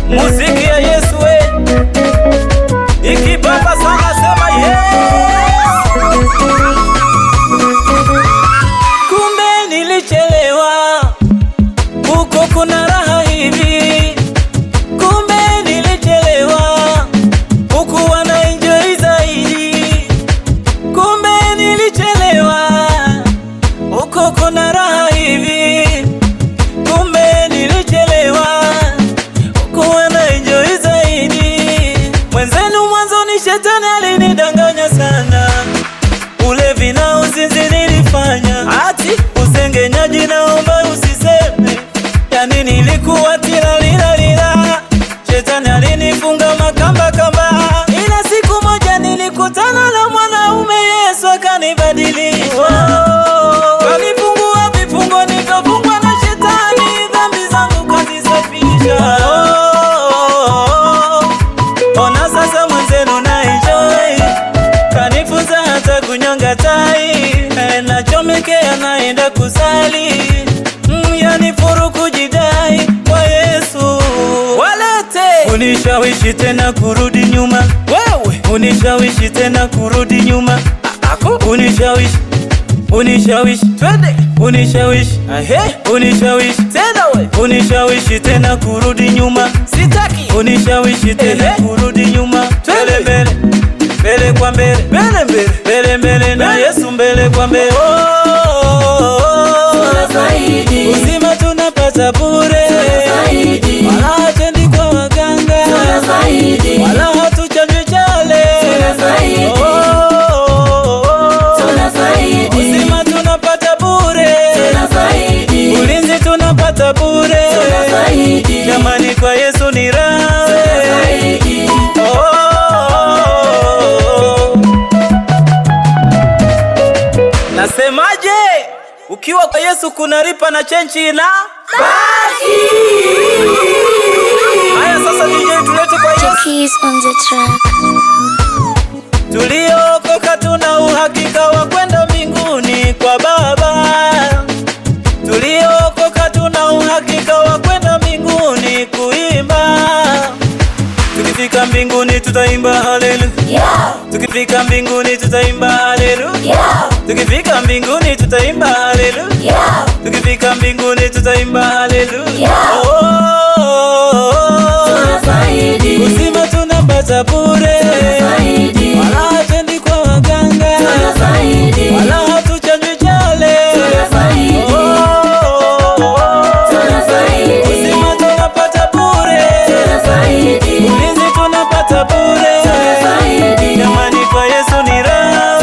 Muziki ya Yesu ikibamba sana, sema yes. Kumbe nilichelewa, huko kuna raha hivi. Kumbe nilichelewa, huku wana enjoy zaidi. Kumbe nilichelewa, huko kuna raha hivi. Kumbe nilichelewa, huku wana enjoy zaidi. Mwenzenu mwanzoni shetani alinidanganya sana, ulevi na uzinzi nilifanya, ati usengenyaji naomba usiseme, yani nilikuwa tilalila. Shetani alinifunga makamba kamba, ila siku moja nilikutana na mwanaume, Yesu akanibadilisha. Kanifungua vifungo nikafungwa na shetani, dhambi zangu kazisafisha. Ona sasa mwenzenu na enjoy, kanifunza hata kunyonga tai, nachomekea naenda kusali, yani furu kujidai kwa Yesu. Walete unishawishi tena kurudi nyuma, wewe unishawishi tena kurudi nyuma, unishawishi twende, unishawishi unishawishi tena, we unishawishi tena kurudi nyuma, sitaki unishawishi tena kurudi nyuma, twende mbele mbele kwa mbele, mbele mbele mbele mbele na Yesu mbele kwa mbele. Uzima tunapata bure, wala hatendi kwa waganga, wala hatuchanjwi chale. Uzima tunapata bure, ulinzi tunapata bure, jamani kwa Yesu ni raha. Nasemaje? Ukiwa kwa Yesu kuna ripa na chenchi na baki. Haya sasa DJ tulete kwa Yesu. Keys on the track. Tuliokoka tuna uhakika wa kwenda mbinguni kwa Baba. Tuliokoka tuna uhakika wa kwenda mbinguni kuimba. Tukifika mbinguni tutaimba haleluya. Tukifika mbinguni tutaimba haleluya. Tukifika mbinguni tutaimba haleluya. Tukifika mbinguni tutaimba haleluya. Uzima tunapata bure, wala hatendi kwa waganga, wala hatuchanjwi chale. Uzima tunapata bure, ulinzi tunapata bure, jamani kwa Yesu ni raha.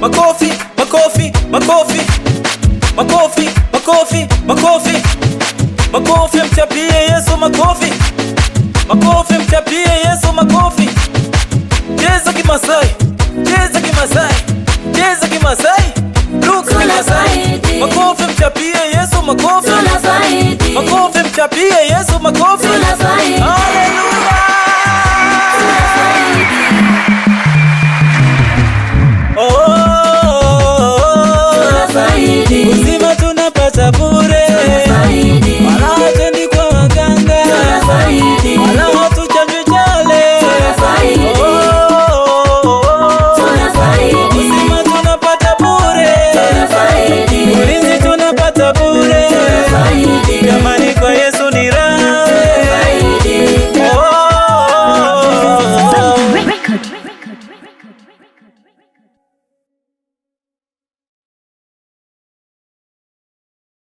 Makofi, makofi, makofi, makofi, makofi, makofi, makofi, mchapie Yesu makofi, makofi, mchapie Yesu makofi. Cheza kimasai, cheza kimasai, cheza kimasai, luka kimasai. Makofi, mchapie Yesu makofi, makofi, mchapie Yesu makofi. Haleluya. Uzima tunapata bure, wala hatendi kwa waganga, wala hatuchanjwi chale. Uzima tunapata bure, ulinzi tunapata bure, jamani kwa Yesu ni raha.